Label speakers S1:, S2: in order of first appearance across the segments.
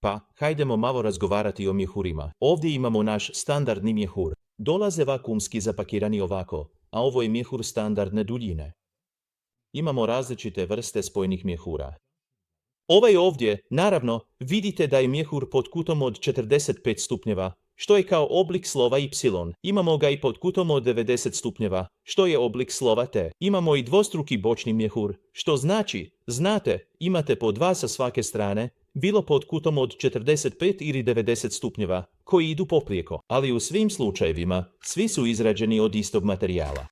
S1: Pa, hajdemo malo razgovarati o mjehurima. Ovdje imamo naš standardni mjehur. Dolaze vakuumski zapakirani ovako, a ovo je mjehur standardne duljine. Imamo različite vrste spojnih mjehura. Ovaj ovdje, naravno, vidite da je mjehur pod kutom od 45 stupnjeva, što je kao oblik slova Y. Imamo ga i pod kutom od 90 stupnjeva, što je oblik slova T. Imamo i dvostruki bočni mjehur, što znači, znate, imate po dva sa svake strane, bilo pod kutom od 45 ili 90 stupnjeva, koji idu poprijeko, ali u svim slučajevima, svi su izrađeni od istog materijala.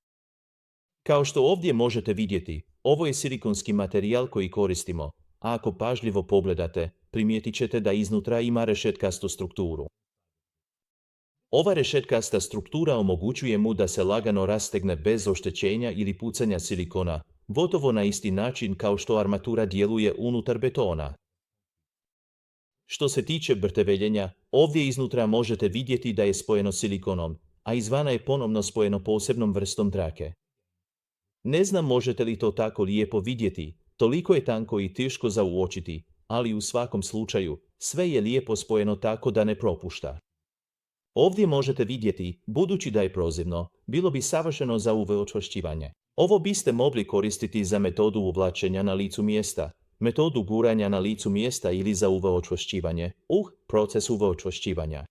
S1: Kao što ovdje možete vidjeti, ovo je silikonski materijal koji koristimo, a ako pažljivo pogledate, primijetit ćete da iznutra ima rešetkastu strukturu. Ova rešetkasta struktura omogućuje mu da se lagano rastegne bez oštećenja ili pucanja silikona, gotovo na isti način kao što armatura djeluje unutar betona. Što se tiče brteveljenja, ovdje iznutra možete vidjeti da je spojeno silikonom, a izvana je ponovno spojeno posebnom vrstom trake. Ne znam možete li to tako lijepo vidjeti, toliko je tanko i teško za uočiti, ali u svakom slučaju, sve je lijepo spojeno tako da ne propušta. Ovdje možete vidjeti, budući da je prozirno, bilo bi savršeno za UV učvršćivanje. Ovo biste mogli koristiti za metodu uvlačenja na licu mjesta, metodu guranja na licu mjesta ili za UV učvršćivanje, proces UV učvršćivanja.